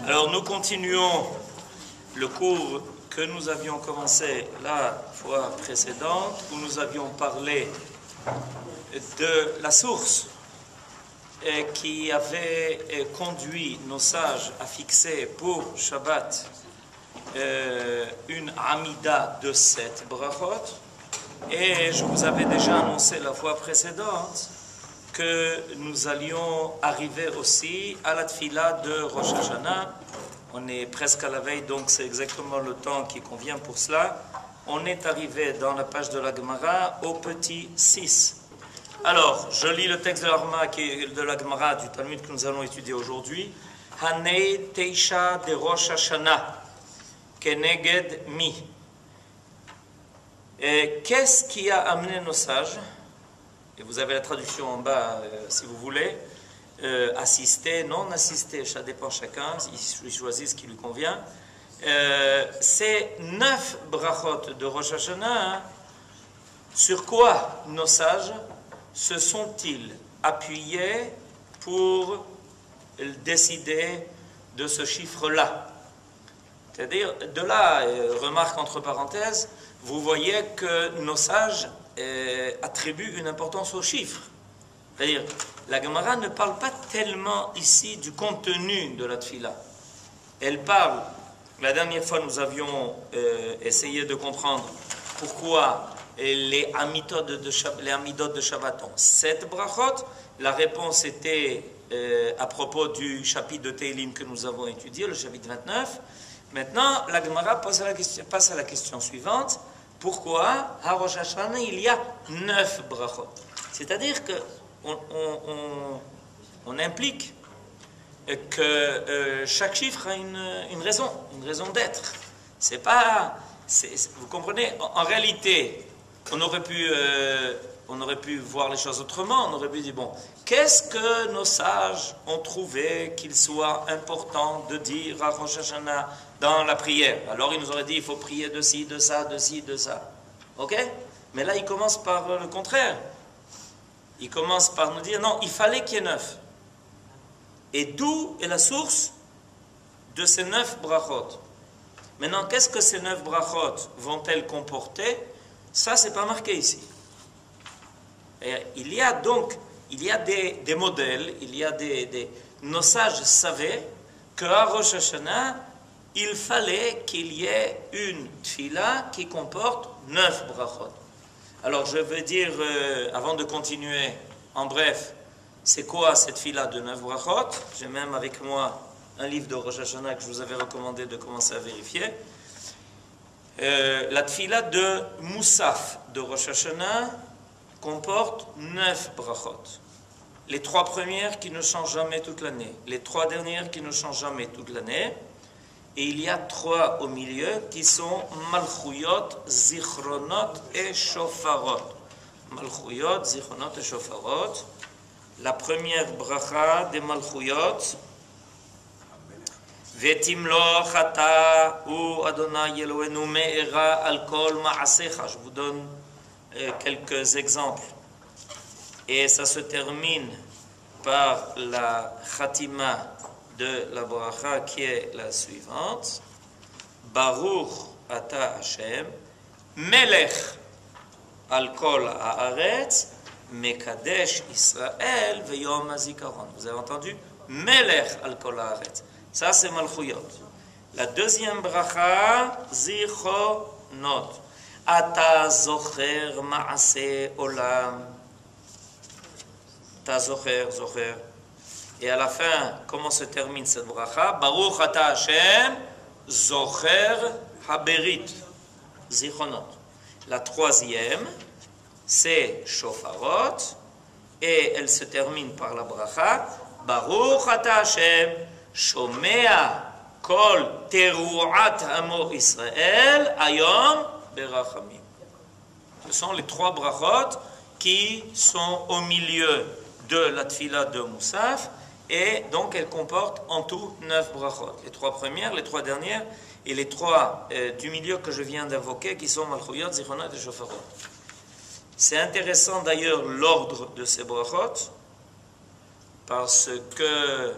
Alors nous continuons le cours que nous avions commencé la fois précédente, où nous avions parlé de la source qui avait conduit nos sages à fixer pour Shabbat une Amida de 7 brachot. Et je vous avais déjà annoncé la fois précédente que nous allions arriver aussi à la tfila de Rosh Hashanah. On est presque à la veille, donc c'est exactement le temps qui convient pour cela. On est arrivé dans la page de la Gemara au petit 6. Alors, je lis le texte de la Gemara du Talmud que nous allons étudier aujourd'hui. Hanei Teisha de Rosh Hashanah, Keneged Mi. Qu'est-ce qui a amené nos sages? Et vous avez la traduction en bas, si vous voulez. Assister, non assister, ça dépend chacun, il choisit ce qui lui convient. Ces 9 brachot de Rosh Hashanah, sur quoi nos sages se sont-ils appuyés pour décider de ce chiffre-là? C'est-à-dire, de là, remarque entre parenthèses, vous voyez que nos sages attribuent une importance aux chiffres. C'est-à-dire, la Gemara ne parle pas tellement ici du contenu de la tfila. Elle parle, la dernière fois nous avions essayé de comprendre pourquoi les amidot de Shabbat ont 7 brachot. La réponse était à propos du chapitre de Teilim que nous avons étudié, le chapitre 29. Maintenant, la Gemara passe à la question suivante. Pourquoi à Rosh Hashanah il y a 9 brachot? C'est-à-dire que on implique que chaque chiffre a une raison d'être. C'est pas, vous comprenez? En réalité, on aurait pu voir les choses autrement. On aurait pu dire, bon, qu'est-ce que nos sages ont trouvé qu'il soit important de dire à Rosh Hashanah dans la prière? Alors ils nous auraient dit, il faut prier de ci, de ça, de ci, de ça. Ok? Mais là, il commence par le contraire. Il commence par nous dire, non, il fallait qu'il y ait 9. Et d'où est la source de ces 9 brachot? Maintenant, qu'est-ce que ces 9 brachot vont-elles comporter? Ça, c'est pas marqué ici. Et il y a des modèles, nos sages savaient qu'à Rosh Hashanah, il fallait qu'il y ait une tfila qui comporte 9 brachot. Alors je veux dire, avant de continuer, en bref, c'est quoi cette tfila de 9 brachot? J'ai même avec moi un livre de Rosh Hashanah que je vous avais recommandé de commencer à vérifier. La tfila de Moussaf de Rosh Hashanah comporte 9 brachot. Les 3 premières qui ne changent jamais toute l'année, les 3 dernières qui ne changent jamais toute l'année, et il y a 3 au milieu qui sont Malchuyot, Zichronot et Shofarot. Malchuyot, Zichronot et Shofarot. La première bracha des Malchuyot, Vetimlo chata u Adonai Elohenu me'era al kol ma'asecha. Je vous donne quelques exemples. Et ça se termine par la Khatima de la bracha qui est la suivante. Baruch ata Hashem, melech al kol haaretz, mekadesh Israël veyom hazikaron. Vous avez entendu? Melech al kol haaretz. Ça c'est Malchuyot. La deuxième bracha, Zichronot. Ata zocher ma'ase olam. Ta zocher. Et à la fin, comment se termine cette bracha? Baruch ata Hashem, zocher haberit. Zichronot. La troisième, c'est Shofarot. Et elle se termine par la bracha. Baruch ata Hashem, shomea kol teruat amo Israël, ayom berachamim. Ce sont les 3 brachot qui sont au milieu de la tfila de Moussaf. Et donc, elle comporte en tout 9 brachot. Les 3 premières, les 3 dernières, et les 3 du milieu que je viens d'invoquer, qui sont Malchuyot, Zichronot et Shofarot. C'est intéressant d'ailleurs l'ordre de ces brachot, parce que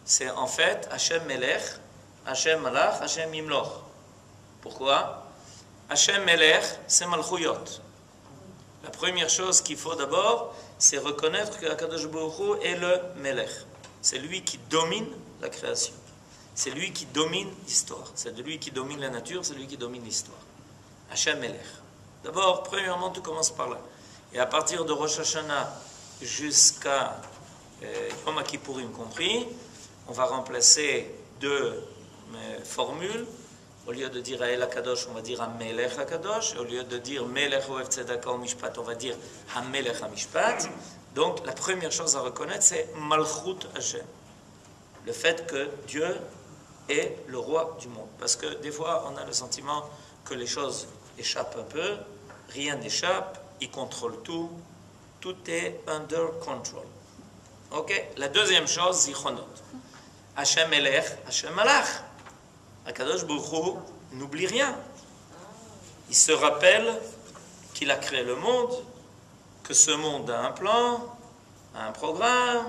c'est en fait Hachem Melech, Hachem Malach, Hachem Yimloch. Pourquoi? Hachem Melech, c'est Malchuyot. La première chose qu'il faut d'abord, c'est reconnaître que Akadosh Baruch Hu est le Melech. C'est lui qui domine la création. C'est lui qui domine l'histoire. C'est lui qui domine la nature, c'est lui qui domine l'histoire. Hachem Melech. D'abord, premièrement, tout commence par là. Et à partir de Rosh Hashanah jusqu'à Yom Kippourim compris, on va remplacer deux formules. Au lieu de dire El HaKadosh, on va dire HaMelech HaKadosh. Au lieu de dire Melech Ohev Tzedaka Mishpat, on va dire HaMelech HaMishpat. Donc, la première chose à reconnaître, c'est Malchut Hashem. Le fait que Dieu est le roi du monde. Parce que des fois, on a le sentiment que les choses échappent un peu. Rien n'échappe. Il contrôle tout. Tout est under control. Ok? La deuxième chose, Zichronot. Hashem Melech, Hashem Malach. Akadosh Baruch Hu n'oublie rien. Il se rappelle qu'il a créé le monde, que ce monde a un plan, a un programme,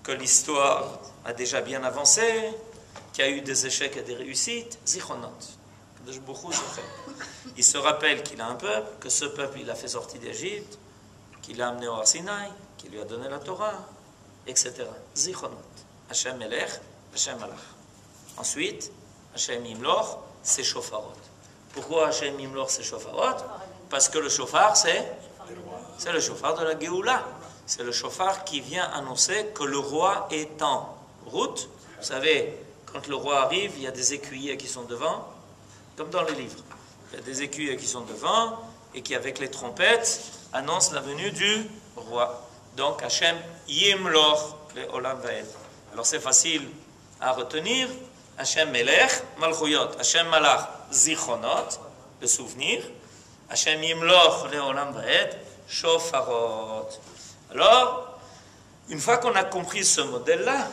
que l'histoire a déjà bien avancé, qu'il y a eu des échecs et des réussites. Zichronot. Akadosh Baruch Hu se rappelle. Il se rappelle qu'il a un peuple, que ce peuple il a fait sortir d'Égypte, qu'il l'a amené au Har Sinaï, qu'il lui a donné la Torah, etc. Zichronot. Hashem Melech, Hashem Malach. Ensuite, Hashem Yimloch, c'est Shofarot. Pourquoi Hashem Yimloch, c'est Shofarot? Parce que le shofar, c'est le shofar de la Géoula. C'est le shofar qui vient annoncer que le roi est en route. Vous savez, quand le roi arrive, il y a des écuyers qui sont devant, comme dans les livres. Il y a des écuyers qui sont devant et qui, avec les trompettes, annoncent la venue du roi. Donc, Hashem Yimloch, le Olam Vaed. Alors, c'est facile à retenir. Hashem Melech, Malchuyot. Hashem Malach, Zichronot, le souvenir. Hashem Yimloch, le Olam Vaed, Shofarot. Alors, une fois qu'on a compris ce modèle-là,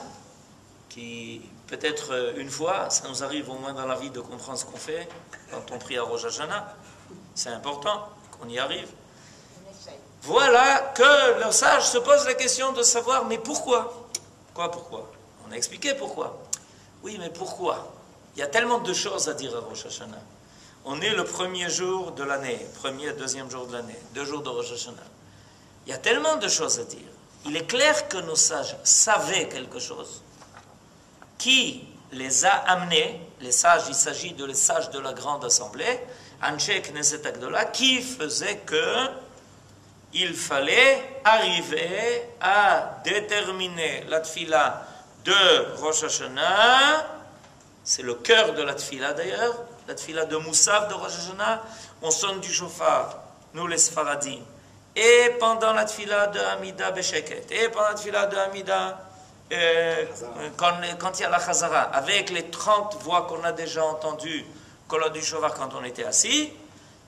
qui peut-être une fois, ça nous arrive au moins dans la vie de comprendre ce qu'on fait quand on prie à Rosh Hashanah, c'est important qu'on y arrive. Voilà que le sage se pose la question de savoir, mais pourquoi? Pourquoi? On a expliqué pourquoi. Oui, mais pourquoi? Il y a tellement de choses à dire à Rosh Hashanah. On est le premier jour de l'année, premier et deuxième jour de l'année, 2 jours de Rosh Hashanah. Il y a tellement de choses à dire. Il est clair que nos sages savaient quelque chose qui les a amenés, les sages, il s'agit de les sages de la grande assemblée, Anshe Knesset Agdola, qui faisait que il fallait arriver à déterminer la tfila de Rosh Hashanah, c'est le cœur de la tfila d'ailleurs, la tfila de Moussaf de Rosh Hashanah, on sonne du shofar, nous les Sfaradim, et pendant la tfila de Hamida Besheket, et pendant la tfila de Hamida, quand il y a la Chazara, avec les 30 voix qu'on a déjà entendues, Kola du shofar quand on était assis,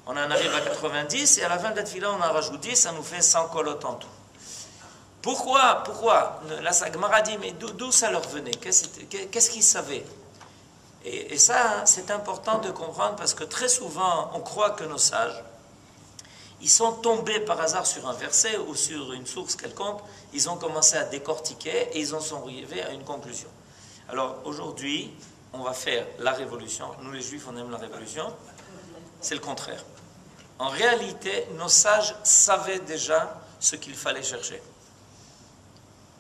on en arrive à 90, et à la fin de la tfila on en rajoute 10, ça nous fait 100 kolot en tout. Pourquoi la Gemara dit, mais d'où ça leur venait? Qu'est-ce qu'ils savaient? Et ça, c'est important de comprendre parce que très souvent, on croit que nos sages, ils sont tombés par hasard sur un verset ou sur une source quelconque, ils ont commencé à décortiquer et ils en sont arrivés à une conclusion. Alors aujourd'hui, on va faire la révolution. Nous les Juifs, on aime la révolution. C'est le contraire. En réalité, nos sages savaient déjà ce qu'il fallait chercher.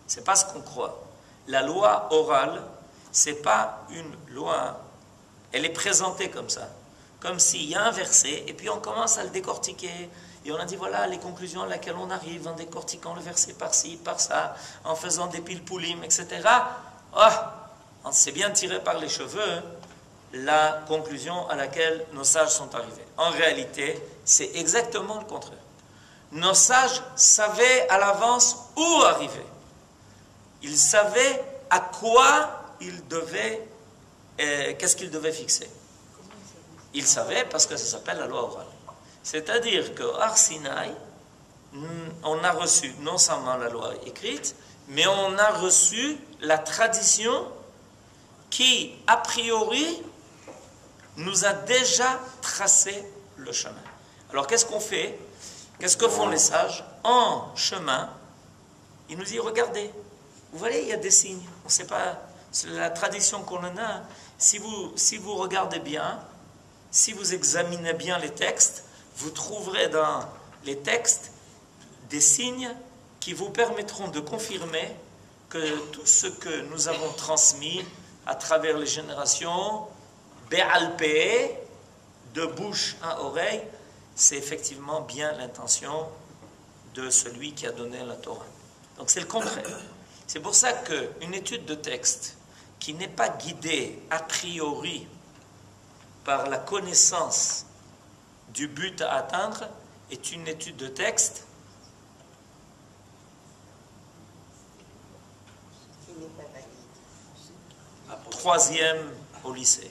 C'est pas ce qu'on croit. La loi orale, c'est pas une loi. Elle est présentée comme ça. Comme s'il y a un verset, et puis on commence à le décortiquer. Et on a dit, voilà, les conclusions à laquelle on arrive en décortiquant le verset par-ci, par-ça, en faisant des pilpoulim, etc. On s'est bien tiré par les cheveux la conclusion à laquelle nos sages sont arrivés. En réalité, c'est exactement le contraire. Nos sages savaient à l'avance où arriver. Ils savaient à quoi ils devaient, qu'est-ce qu'ils devaient fixer. Ils savaient parce que ça s'appelle la loi orale. C'est-à-dire qu'au Har Sinaï, on a reçu non seulement la loi écrite, mais on a reçu la tradition qui, a priori, nous a déjà tracé le chemin. Alors qu'est-ce qu'on fait? Qu'est-ce que font les sages? En chemin, ils nous disent, regardez, vous voyez, il y a des signes. On ne sait pas C'est la tradition qu'on en a. Si vous regardez bien, si vous examinez bien les textes, vous trouverez dans les textes des signes qui vous permettront de confirmer que tout ce que nous avons transmis à travers les générations, Be'alpé, de bouche à oreille, c'est effectivement bien l'intention de celui qui a donné la Torah. Donc c'est le contraire. C'est pour ça qu'une étude de texte qui n'est pas guidée a priori par la connaissance du but à atteindre est une étude de texte troisième au lycée.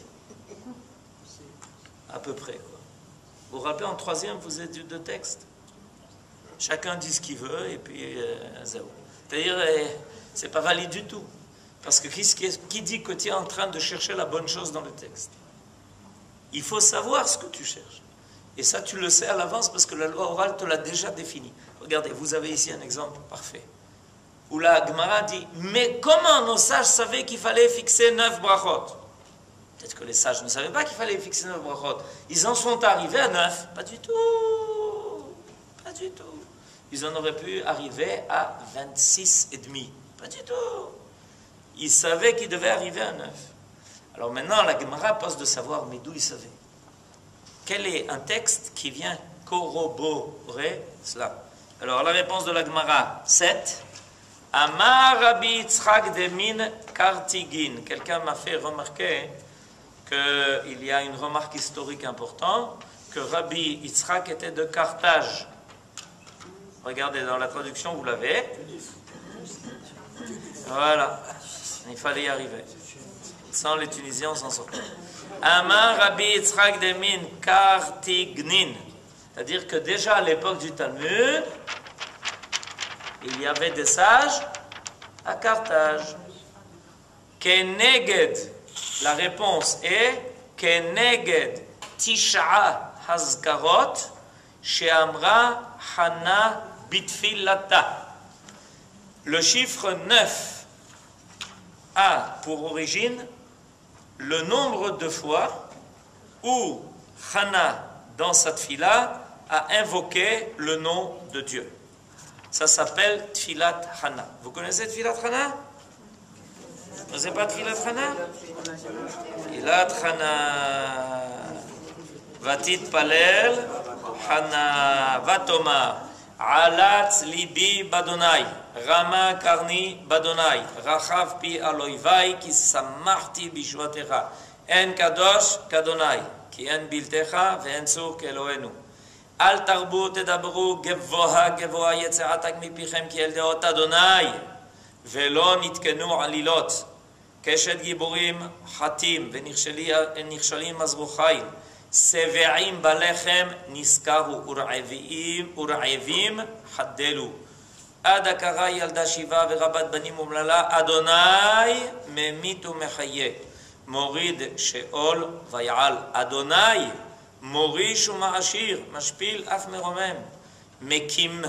À peu près. Quoi. Vous vous rappelez, en troisième, vous êtes étude de texte. Chacun dit ce qu'il veut et puis zéro. C'est-à-dire, c'est pas valide du tout. Parce que qui dit que tu es en train de chercher la bonne chose dans le texte? Il faut savoir ce que tu cherches. Et ça, tu le sais à l'avance parce que la loi orale te l'a déjà défini. Regardez, vous avez ici un exemple parfait. Où la Gemara dit, mais comment nos sages savaient qu'il fallait fixer 9 brachot? Peut-être que les sages ne savaient pas qu'il fallait fixer 9 brachot. Ils en sont arrivés à 9. Pas du tout. Pas du tout. Ils en auraient pu arriver à 26 et demi. Pas du tout. Ils savaient qu'ils devaient arriver à 9. Alors maintenant, la Gemara pose de savoir, mais d'où ils savaient? Quel est un texte qui vient corroborer cela? Alors la réponse de la Gemara, 7. Amar Rabbi Yitzchak de Min Kartigin. Quelqu'un m'a fait remarquer qu'il y a une remarque historique importante, que Rabbi Yitzchak était de Carthage. Regardez dans la traduction, vous l'avez. Voilà. Il fallait y arriver. Sans les Tunisiens, on s'en sort. Amar Rabbi Yitzchak de Min Kartignin. C'est-à-dire que déjà à l'époque du Talmud, il y avait des sages à Carthage. Keneged, la réponse est Keneged Tisha Hazkarot Sheamra Hana Bitfilata. Le chiffre 9 a pour origine le nombre de fois où Hana, dans sa tfila, a invoqué le nom de Dieu. Ça s'appelle Tfilat Hana. Vous connaissez Tfilat Hana? Vous ne connaissez pas Tfilat Hana? Tfilat Hana. Vatit Palel Hana Vatoma Alatz Libi Badonai Rama Karni Badonai Rachav Pi Aloivai Ki Samarti Bishwatecha En Kadosh Kadonai Ki En Biltecha Ve'en Sur Keloenu Al Tarbu Tedabru Gevoha Gevoha Yetzeatak Mipichem Ki El Deot Adonai Velo Nitkenu Alilot Keshet Giburim Hatim Venichshalim Azruchayim Seve'im Balechem Niskaru Ur'evim Haddelu Adakara Yalda Shiva Verabat Banim Umlala Adonai Memit Umechaye Morid Sheol Vayal Adonai Morish Uma'ashir Mashpil Af Meromem Mekim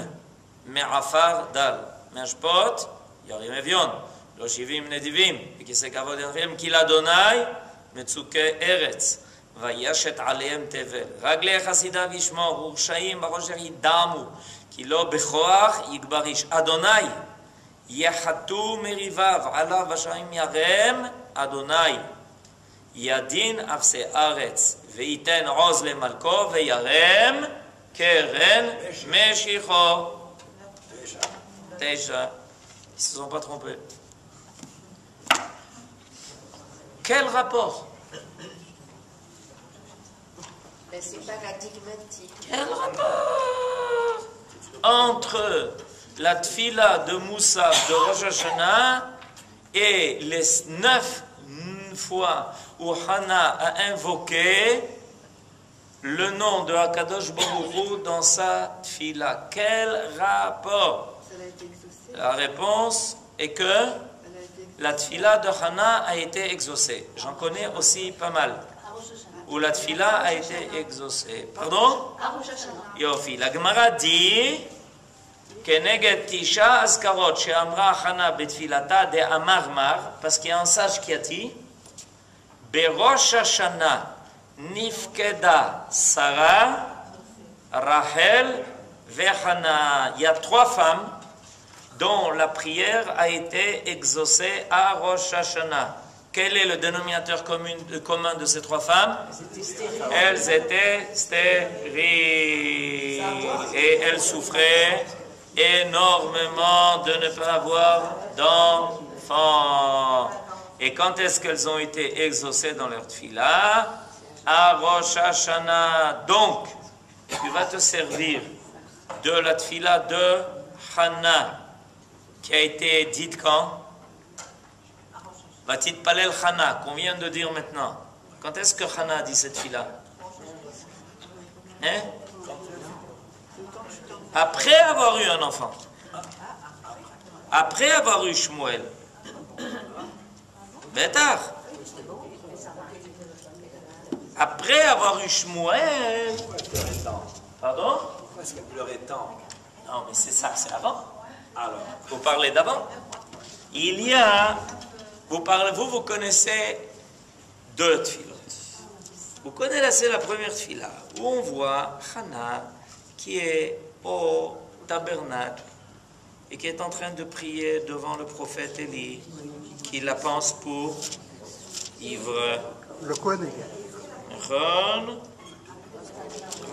Me'afar Dal Me'ashpot Yarim Evion Lo Shivim Nedivim Vikisek Avod Yanrim Kil Adonai Metzuke Eretz וישת עליהם תבל. רגלי חסידיו ישמור, ורשעים בראשר ידמו, כי לא בכוח יגבר איש. אדוני, יחתו מריביו, עליו ושעים ירם, אדוני, ידין אפסי ארץ, וייתן עוז למלכו, וירם קרן משיחו. 9. Ils ne se sont pas trompés. Quel rapport? C'est paradigmatique. Quel rapport entre la tfila de Moussa de Rosh Hashanah et les 9 fois où Hana a invoqué le nom de Hakadosh Baruch Hu dans sa tfila? Quel rapport? La réponse est que la tfila de Hana a été exaucée. J'en connais aussi pas mal. Où la tfila a été exaucée. Pardon? Yofi. La Gemara dit Keneged Tisha Askarot, Sheamra Hana Betfilata de Amarmar, parce qu'il y a un sage qui a dit, Berosh Hashana Nifkeda Sarah, Rachel, Vechana. Il y a 3 femmes dont la prière a été exaucée à Rosh Hashanah. Quel est le dénominateur commun de ces 3 femmes? Elles étaient stériles et elles souffraient énormément de ne pas avoir d'enfants. Et quand est-ce qu'elles ont été exaucées dans leur tfila? À Rosh Hashanah. Donc, tu vas te servir de la tfila de Hannah, qui a été dite quand? Vatit Palel Hannah, qu'on vient de dire maintenant. Quand est-ce que Hannah a dit cette tfila? Hein? Après avoir eu un enfant. Après avoir eu Shmuel. Bétar. Après avoir eu Shmuel. Pardon? Parce qu'elle pleurait tant. Non, mais c'est ça, c'est avant. Alors, Vous parlez d'avant. Il y a, vous connaissez 2 tfilot. Vous connaissez la première tfila, où on voit Hannah qui est au tabernacle et qui est en train de prier devant le prophète Élie, qui la pense pour ivre. Le Kohen.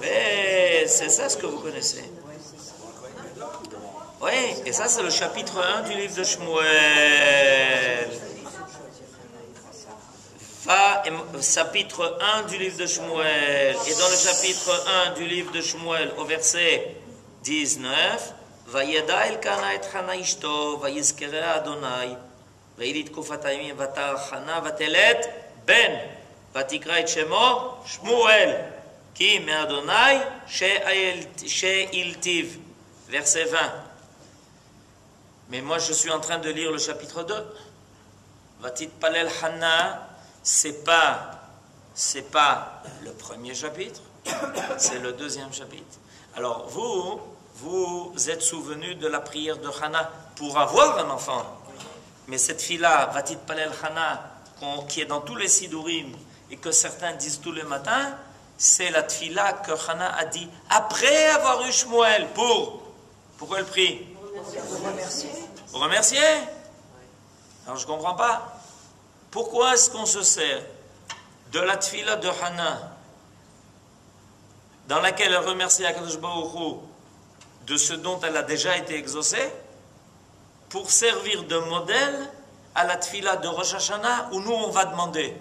Mais c'est ça ce que vous connaissez. Oui, et ça c'est le chapitre 1 du livre de Shmuel. Chapitre 1 du livre de Shmuel. Et dans le chapitre 1 du livre de Shmuel, au verset 19, Vayeda Elkana et Hana ishto, vayizkera Adonai, vayilit kufatayim vatar Hana vatelet ben, vatikra et shemo Shmuel, ki me Adonai she'iltiv. Verset 20. Mais moi je suis en train de lire le chapitre 2. Vatit Palel Hana, c'est pas le premier chapitre, c'est le 2e chapitre. Alors vous êtes souvenu de la prière de Hannah pour avoir un enfant. Mais cette fille-là, Vatit Palel Hannah, qui est dans tous les Sidurim et que certains disent tous les matins, c'est la tfila que Hannah a dit après avoir eu Shmuel. Pourquoi elle prie? Pour remercier. Alors je ne comprends pas. Pourquoi est-ce qu'on se sert de la tfila de Hannah, dans laquelle elle remercie Akadosh Baruch Hu de ce dont elle a déjà été exaucée, pour servir de modèle à la tfila de Rosh Hashanah, où nous on va demander?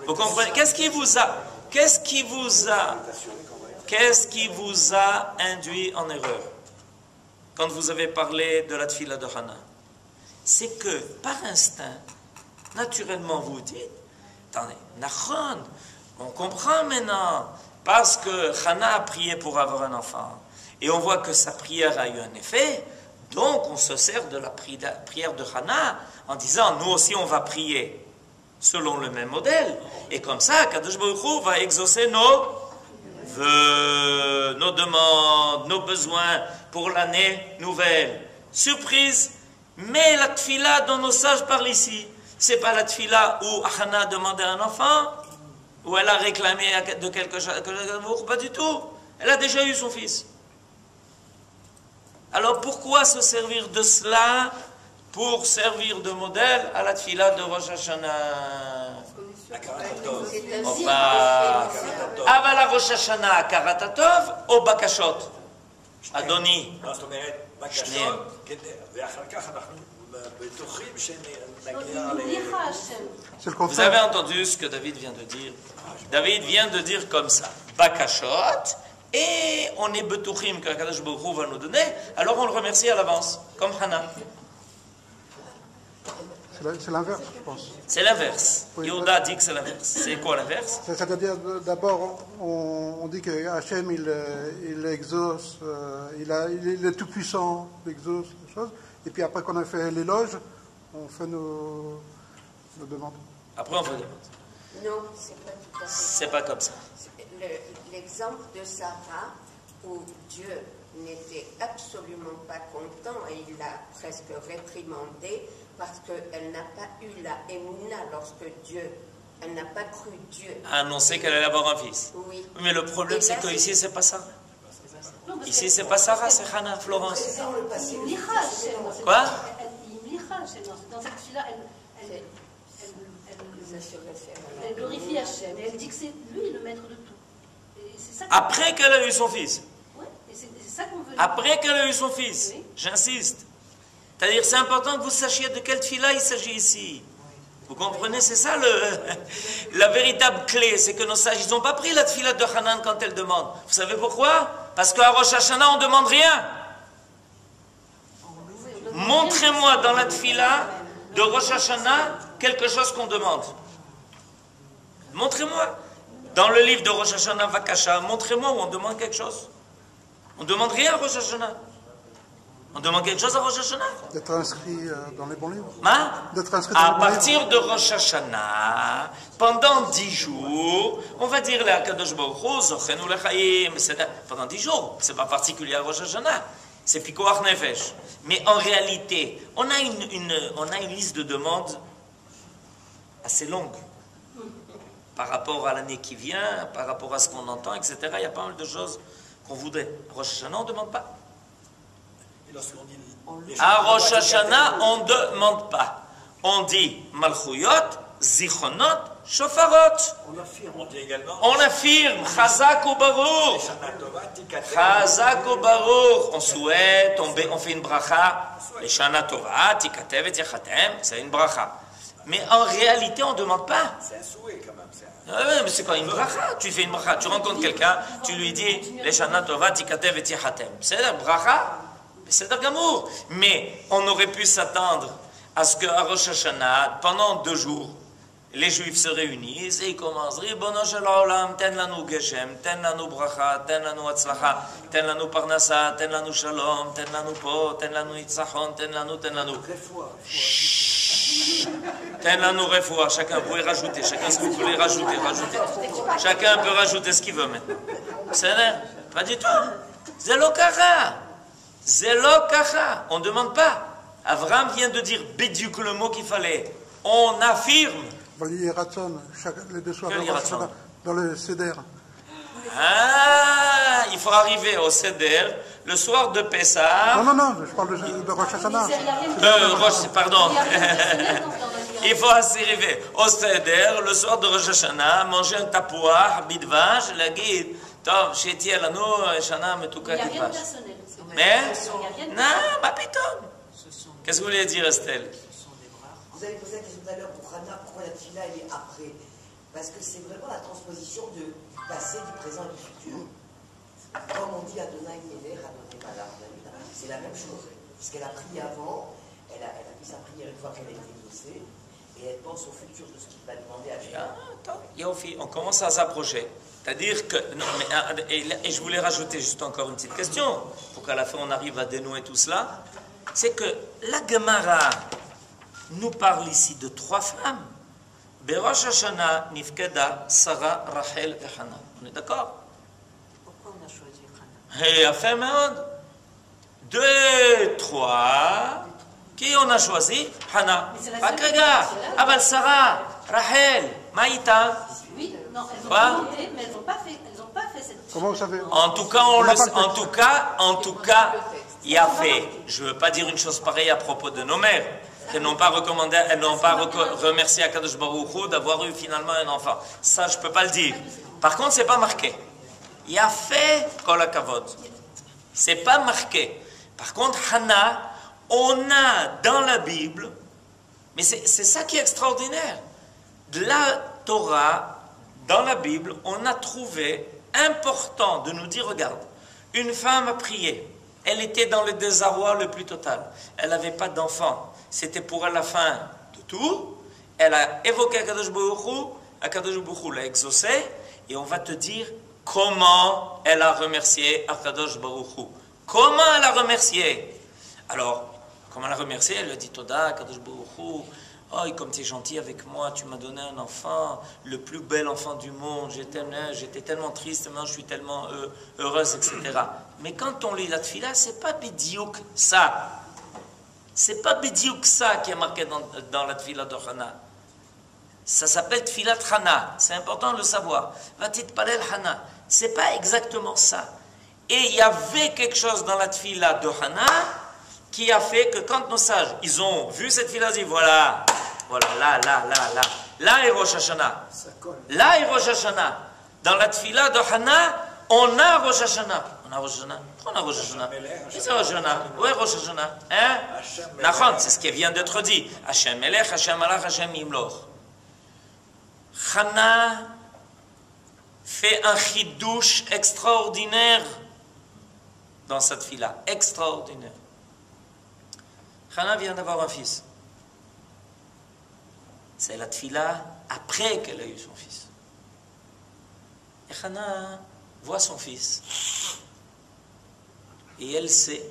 Vous comprenez? Qu'est-ce qui vous a induit en erreur quand vous avez parlé de la tfila de Hannah? C'est que par instinct, naturellement vous dites, attendez, Nachon, on comprend maintenant, parce que Hannah a prié pour avoir un enfant, et on voit que sa prière a eu un effet, donc on se sert de la prière de Hannah en disant, nous aussi on va prier selon le même modèle, et comme ça, Kadosh Baruch Hu va exaucer nos vœux, nos demandes, nos besoins pour l'année nouvelle. Surprise! Mais la tfila dont nos sages parlent ici, c'est pas la tfila où Hannah a demandé un enfant, où elle a réclamé de quelque chose, pas du tout. Elle a déjà eu son fils. Alors pourquoi se servir de cela pour servir de modèle à la tfila de Rosh Hashanah? אבל הראש השנה הכרת הטוב או בקשות? אדוני, שניהם. ואחר כך אנחנו בטוחים שנגיע Vous avez entendu ce que David vient de dire? David vient de dire comme ça, bakashot, et on est betuchim que Kadosh Baruch Hu va nous donner, alors on le remercie à l'avance, comme Hannah. C'est l'inverse, je pense. C'est l'inverse. Oui, Yehuda dit que c'est l'inverse. C'est quoi l'inverse? C'est-à-dire, d'abord, on dit que Hachem, il exauce, il est tout-puissant, il exauce les choses. Et puis après qu'on a fait l'éloge, on fait nos demandes. Après, on fait des demandes. Non, c'est pas tout à fait. C'est pas comme ça. L'exemple de Sarah, où Dieu n'était absolument pas content et il l'a presque réprimandé parce qu'elle n'a pas eu la émouna lorsque Dieu, elle n'a pas cru Dieu. A annoncé qu'elle allait avoir un fils. Oui. Mais le problème, Et c'est là, qu'ici, c'est pas Sarah. Non, parce Ici, que- c'est pas Sarah, c'est Hannah, Florence. Présent, le passé. Il lira Hachem dans cette- Quoi Il lira Hachem dans cette fille-là. Ça se réfère à Elle glorifie Hachem. Et elle dit que c'est lui le maître de tout. Et c'est ça. Après qu'elle a eu son fils. Ouais, et c'est ça qu'on veut. Après qu'elle a eu son fils. Oui. J'insiste. C'est-à-dire, c'est important que vous sachiez de quelle fille-là il s'agit ici. Vous comprenez, c'est ça la véritable clé, c'est que nos sages, ils n'ont pas pris la tefila de Hanan quand elle demande. Vous savez pourquoi? Parce qu'à Rosh Hashanah, on ne demande rien. Montrez-moi dans la tefila de Rosh Hashanah quelque chose qu'on demande. Montrez-moi. Dans le livre de Rosh Hashanah Vakasha, montrez-moi où on demande quelque chose. On ne demande rien à Rosh Hashanah. On demande quelque chose à Rosh Hashanah. D'être inscrit dans les bons livres. Hein? D'être inscrit dans À les bons livres. partir de Rosh Hashanah, pendant 10 jours, on va dire le Akadosh Baruch Hu, Zochenu Lechaim, pendant 10 jours. C'est pas particulier à Rosh Hashanah. C'est Pikoach Nefesh. Mais en réalité, on a une liste de demandes assez longue. Par rapport à l'année qui vient, par rapport à ce qu'on entend, etc. Il y a pas mal de choses qu'on voudrait. À Rosh Hashanah, on ne demande pas. Et lorsqu'on dit À Rosh Hashanah, on ne demande pas. On dit Malchuyot, Zichonot, Shofarot. on dit également On affirme Chazak ou Baruch. Shana Tova, Tikate. Chazak ou Baruch. On souhaite, on fait une bracha. Les Shana Tova, Tikatev et Tichatem, c'est une bracha. Mais en réalité, on ne demande pas. C'est un souhait quand même. Ah ouais, mais c'est quoi une bracha? Tu fais une bracha, tu rencontres quelqu'un, tu lui dis les Shana Tova, Tikatev et Tichatem. C'est la bracha. C'est d'amour. Mais on aurait pu s'attendre à ce qu'à Rosh Hashanah, pendant 2 jours, les Juifs se réunissent et ils commencent Ribono shel olam, ten lanu geshem, ten lanu bracha, ten lanu atzlacha, ten lanu parnasa, ten lanu shalom, ten lanu po, ten lanu nitzachon, ten lanu. Ten lanu refoua. Chacun, vous pouvez rajouter. Chacun ce que vous voulez rajouter. Chacun peut rajouter ce qu'il veut maintenant. C'est pas du tout. Zelokara. Zelokara. On ne demande pas. Avram vient de dire bédiuk le mot qu'il fallait. On affirme. Vali Ratson, les 2 soirs Quel de Yiratzon? Rosh Hashanah, dans le Seder. Ah, il faut arriver au Seder le soir de Pessah. Non, je parle de Rosh Hashanah. Pardon. Il faut arriver au Seder le soir de Rosh Hashanah, manger un tapouah, bidvash, la guide. Tov, chéti alano, shana metuka Il n'y a rien de kipash. personnel. Mais, Il n'y a rien de non, ma piton. Qu'est-ce que vous voulez dire, Estelle? Vous avez posé la question tout à l'heure pour Hannah, pourquoi la tefila elle est après? Parce que c'est vraiment la transposition du passé, du présent et du futur. Comme on dit Adonai Meler, Adonai Malach, c'est la même chose. Parce qu'elle a prié avant, elle a fait sa prière une fois qu'elle a été exaucée, et elle pense au futur de ce qu'il va demander à Dieu. Attends, Yofi, on commence à s'approcher. C'est-à-dire que, non, mais, et je voulais rajouter juste encore une petite question, pour qu'à la fin on arrive à dénouer tout cela, c'est que la Gemara nous parle ici de 3 femmes. Berosh Hashanah, Nifkeda, Sarah, Rachel et Hannah. On est d'accord? Pourquoi on a choisi Hannah? Et à fin monde, 2, 3. Qui on a choisi? Hannah. Mais c'est la seule Akaga, qui est Abal Sarah, Rachel, Maïta. Oui, non, elles ont Quoi? demandé, mais elles n'ont pas fait cette. Comment vous savez? En tout cas, On n'a pas le en tout cas, il y a fait. Je ne veux pas dire une chose pareille à propos de nos mères. Elles n'ont pas recommandé, elles n'ont pas remercié Akadosh Baruch Hu d'avoir eu finalement un enfant. Ça, je ne peux pas le dire. Par contre, c'est pas marqué. Il y a fait Kol HaKavod. C'est pas marqué. Par contre, Hannah, on a dans la Bible, mais c'est ça qui est extraordinaire. De la Torah, dans la Bible, on a trouvé important de nous dire, regarde, une femme a prié. Elle était dans le désarroi le plus total. Elle n'avait pas d'enfant. C'était pour elle la fin de tout. Elle a évoqué Akadosh Baruch Hu. Akadosh Baruch Hu l'a exaucé. Et on va te dire comment elle a remercié Akadosh Baruch Hu. Comment elle a remercié? Alors, comment elle a remercié? Elle lui a dit Toda, Akadosh Baruch Hu. Oh, comme tu es gentil avec moi, tu m'as donné un enfant, le plus bel enfant du monde, j'étais tellement triste, maintenant je suis tellement heureuse, etc. Mais quand on lit la tfila, c'est pas bidiouk ça. C'est pas bidiouk ça qui est marqué dans la tfila de Hana. Ça s'appelle tfilat Hana, c'est important de le savoir. Vatit palel Hana, c'est pas exactement ça. Et il y avait quelque chose dans la tfila de Hana qui a fait que quand nos sages, ils ont vu cette tfila, ils disent voilà, là est Rosh Hashanah. Là est Rosh Hashanah. Dans la tfila de Hana, on a Rosh Hashanah. On a Rosh Hashanah. On a Rosh Hashanah. C'est Rosh Hashanah. Où est Rosh Hashanah? Hein? Nachon, c'est ce qui vient d'être dit. Hashem Melech, Hashem Malach, Hashem Yimloch. Hana fait un chidouche extraordinaire dans cette tfila. Extraordinaire. Hana vient d'avoir un fils. C'est la tfila après qu'elle a eu son fils. Et Hana voit son fils. Et elle sait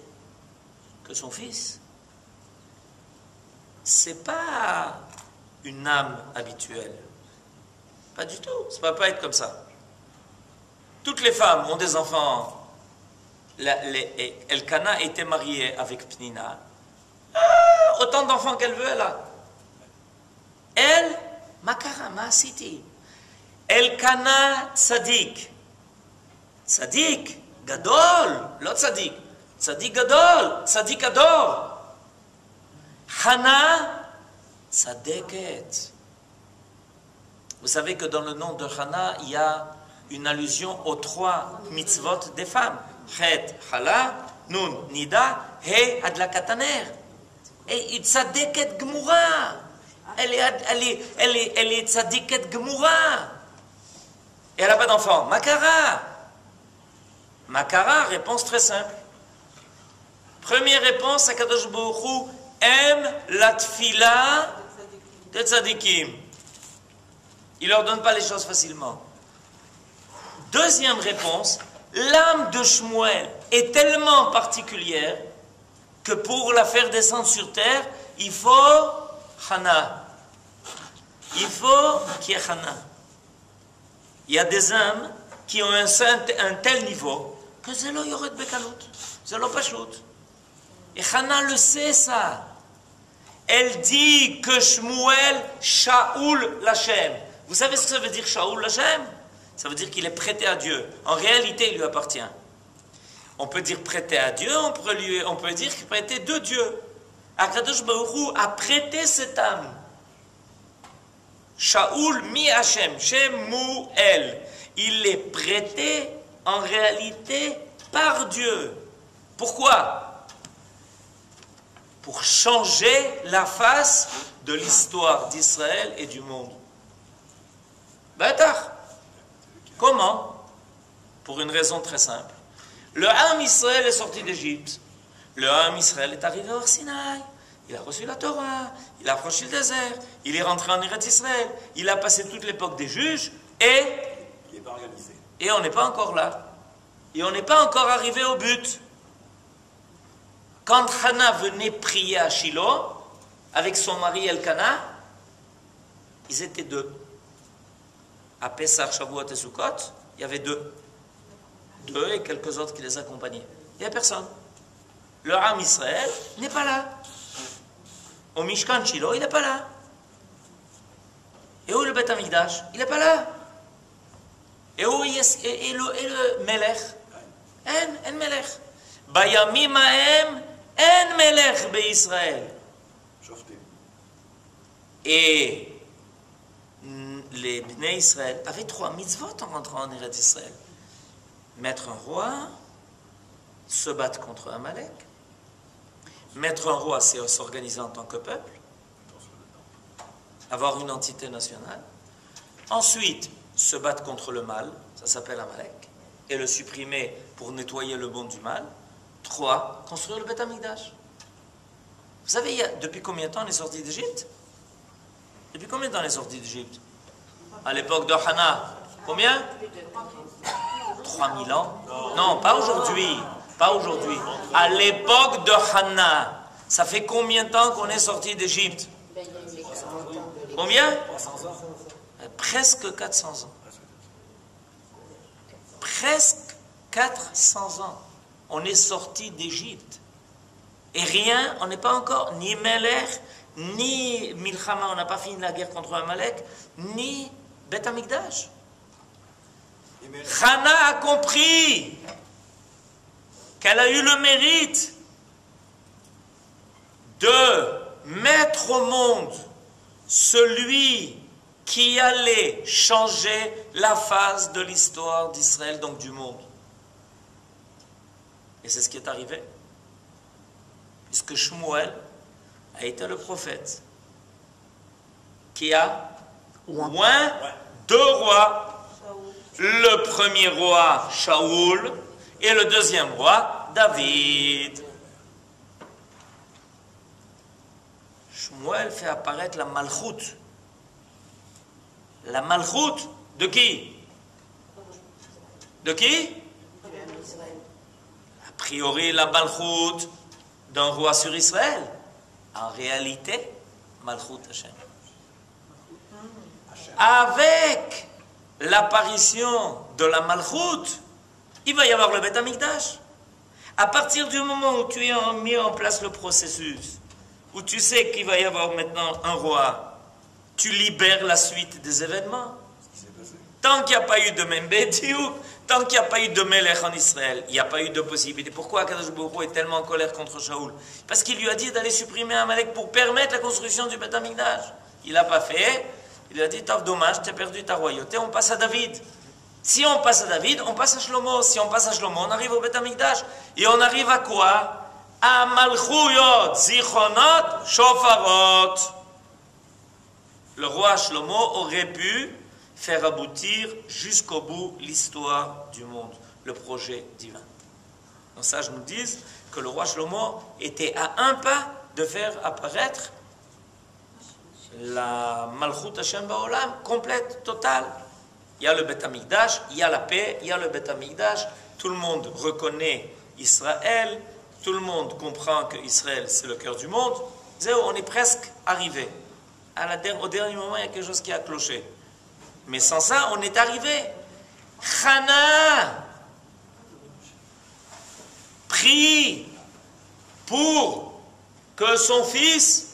que son fils, c'est pas une âme habituelle. Pas du tout. Ça ne peut pas être comme ça. Toutes les femmes ont des enfants. Elkana était mariée avec Pnina. Autant d'enfants qu'elle veut, elle a. Elle, Makara, Masiti. Elkana Tzadik. Tzadik, Gadol, l'autre Tzadik. Tzadik Gadol, Tzadik Ador. Hana, Tzadeket. Vous savez que dans le nom de Hana, il y a une allusion aux 3 mitzvot des femmes. Chet, Hala, Nun, Nida, He, Adlakataner. Et Tzadeket Gmura. Elle est Tzadiket Gmura. Et elle n'a pas d'enfant. Makara. Makara, réponse très simple. Première réponse, Akadosh Baruch Hu aime la tfila de Tzadikim. Il ne leur donne pas les choses facilement. Deuxième réponse, l'âme de Shmuel est tellement particulière que pour la faire descendre sur terre, il faut Hana. Il faut qu'il y ait Hana. Il y a des âmes qui ont un tel niveau que c'est là Yored Bekalout. C'est là Pachout. Et Hana le sait ça. Elle dit que Shmuel Shaoul Lachem. Vous savez ce que ça veut dire Shaoul Lachem? Ça veut dire qu'il est prêté à Dieu. En réalité, il lui appartient. On peut dire prêté à Dieu, on peut dire qu'il est prêté de Dieu. Akadosh Baruch Hu a prêté cette âme. Shaoul mi Hashem, Shemuel. Il est prêté en réalité par Dieu. Pourquoi? Pour changer la face de l'histoire d'Israël et du monde. Bâtard. Comment? Pour une raison très simple. Le Ham Israël est sorti d'Égypte. Le Ham Israël est arrivé au Sinaï. Il a reçu la Torah. Il a franchi le désert. Il est rentré en Eretz Israël. Il a passé toute l'époque des juges. Et Il n'est pas organisé. Et on n'est pas encore là. Et on n'est pas encore arrivé au but. Quand Hana venait prier à Shiloh, avec son mari Elkana, ils étaient 2. À Pessah, Shavuot et Sukkot, il y avait 2. 2 et quelques autres qui les accompagnaient. Il n'y a personne. Le Ham Israël n'est pas là. Au Mishkan Shiloh, il n'est pas là. Et où le Beth Amikdash? Il n'est pas là. Et où est le Melech? En Melech. Bayamim Haem, en Melech Israël. Et les Bnei Israël avaient 3 mitzvot en rentrant en Eretz Israël. Mettre un roi, se battre contre Amalek. Mettre un roi, c'est s'organiser en tant que peuple. Avoir une entité nationale. Ensuite, se battre contre le mal, ça s'appelle Amalek. Et le supprimer pour nettoyer le monde du mal. 3, construire le Beth Amikdash. Vous savez, depuis combien de temps on est sorti d'Égypte? Depuis combien de temps on est sorti d'Égypte? À l'époque de Hana. Combien? 3000 ans? Non, pas aujourd'hui. Pas aujourd'hui. À l'époque de Hana. Ça fait combien de temps qu'on est sorti d'Égypte? Combien? 300 ans. Presque 400 ans. Presque 400 ans. On est sorti d'Égypte. Et rien, on n'est pas encore ni Melech, ni Milchama, on n'a pas fini la guerre contre Amalek, ni Beth Amikdash. Hana a compris qu'elle a eu le mérite de mettre au monde celui qui allait changer la phase de l'histoire d'Israël, donc du monde. Et c'est ce qui est arrivé. Puisque Shmuel a été le prophète qui a oint deux rois. Le premier roi, Shaoul, et le deuxième roi, David. Shmuel fait apparaître la Malchoute. La Malchoute de qui? De qui? A priori, la Malchoute d'un roi sur Israël. En réalité, Malchoute Hashem. Avec l'apparition de la Malchoute, il va y avoir le Beth Amikdash. À partir du moment où tu as mis en place le processus, où tu sais qu'il va y avoir maintenant un roi, tu libères la suite des événements. Tant qu'il n'y a pas eu de Membediou, tant qu'il n'y a pas eu de Melech en Israël, il n'y a pas eu de possibilité. Pourquoi Akadosh Baruch Hu est tellement en colère contre Shaoul? Parce qu'il lui a dit d'aller supprimer Amalek pour permettre la construction du Beth Amikdash. Il n'a pas fait. Il a dit, t'as dommage, tu as perdu ta royauté, on passe à David. Si on passe à David, on passe à Shlomo. Si on passe à Shlomo, on arrive au Beth Amikdash. Et on arrive à quoi? À Malchuyot, Zichronot, Shofarot. Le roi Shlomo aurait pu faire aboutir jusqu'au bout l'histoire du monde, le projet divin. Donc ça, je nous dis que le roi Shlomo était à un pas de faire apparaître la Malchut Hashem Ba'olam, complète, totale. Il y a le Beth Amikdash, il y a la paix, il y a le Beth Amikdash. Tout le monde reconnaît Israël, tout le monde comprend que Israël c'est le cœur du monde. On est presque arrivé. Au dernier moment, il y a quelque chose qui a cloché. Mais sans ça, on est arrivé. Hana prie pour que son fils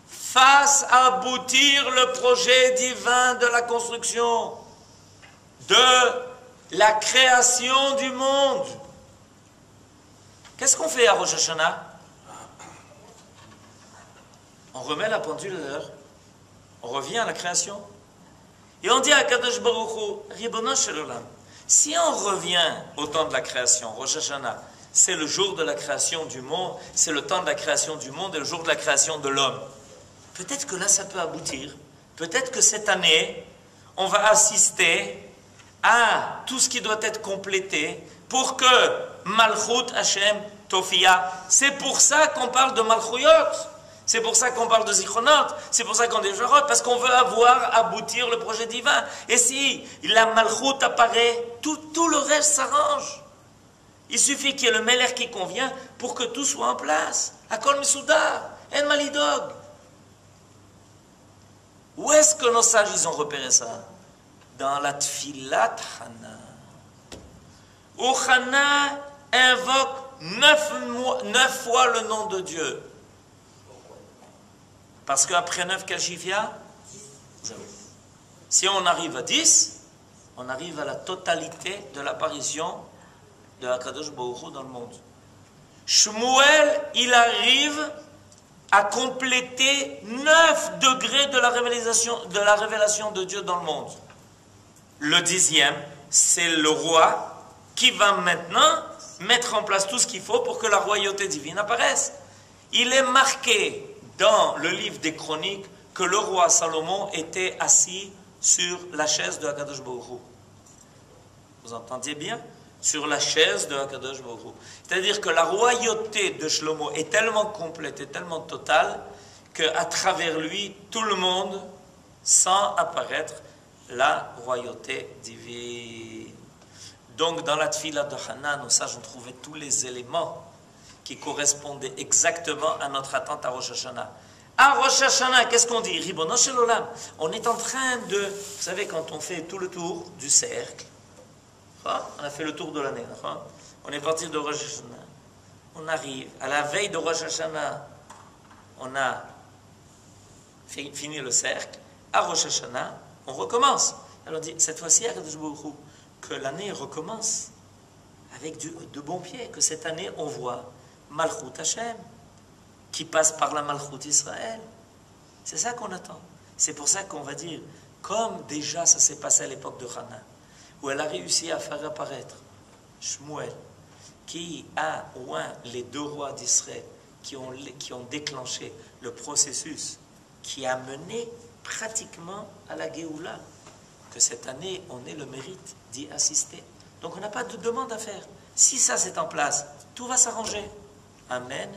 fasse aboutir le projet divin de la construction, de la création du monde. Qu'est-ce qu'on fait à Rosh Hashanah? On remet la pendule à l'heure, on revient à la création, et on dit à Kadosh Baruch Hu, Ribono shel olam, si on revient au temps de la création, Rosh Hashanah, c'est le jour de la création du monde, c'est le temps de la création du monde et le jour de la création de l'homme. Peut-être que là, ça peut aboutir. Peut-être que cette année, on va assister à tout ce qui doit être complété pour que Malchut Hashem Tofia. C'est pour ça qu'on parle de Malchuyot. C'est pour ça qu'on parle de Zichronot. C'est pour ça qu'on dit Jorot. Parce qu'on veut avoir aboutir le projet divin. Et si la Malchut apparaît, tout le reste s'arrange. Il suffit qu'il y ait le Melech qui convient pour que tout soit en place. Akol Mesudar, En Malidog. Où est-ce que nos sages ils ont repéré ça? Dans la Tfilat Hana. Où Hana invoque 9 fois le nom de Dieu. Parce qu'après 9, quel chiffre il y a? 0. Si on arrive à 10, on arrive à la totalité de l'apparition de Akadosh Baruch Hu dans le monde. Shmuel, il arrive à compléter 9 degrés de la révélation de Dieu dans le monde. Le 10e, c'est le roi qui va maintenant mettre en place tout ce qu'il faut pour que la royauté divine apparaisse. Il est marqué dans le livre des Chroniques que le roi Salomon était assis sur la chaise de Akadosh Baruch Hu. Vous entendiez bien? Sur la chaise de Akadosh Baruch Hu. C'est-à-dire que la royauté de Shlomo est tellement complète et tellement totale qu'à travers lui, tout le monde sent apparaître la royauté divine. Donc dans la Tfilah de Hana, nos sages ont trouvé tous les éléments qui correspondaient exactement à notre attente à Rosh Hashanah. À Rosh Hashanah, qu'est-ce qu'on dit? Ribono shel olam. On est en train de... Vous savez, quand on fait tout le tour du cercle, on a fait le tour de l'année, on est parti de Rosh Hashanah. On arrive, à la veille de Rosh Hashanah, on a fini le cercle. À Rosh Hashanah, on recommence. Alors on dit, cette fois-ci, que l'année recommence avec de bons pieds, que cette année, on voit Malchut Hashem, qui passe par la Malchut Israël. C'est ça qu'on attend. C'est pour ça qu'on va dire, comme déjà ça s'est passé à l'époque de Hannah, où elle a réussi à faire apparaître Shmuel, qui a oint les 2 rois d'Israël, qui ont déclenché le processus qui a mené pratiquement à la Géoula, que cette année, on ait le mérite d'y assister. Donc on n'a pas de demande à faire. Si ça c'est en place, tout va s'arranger. Amen.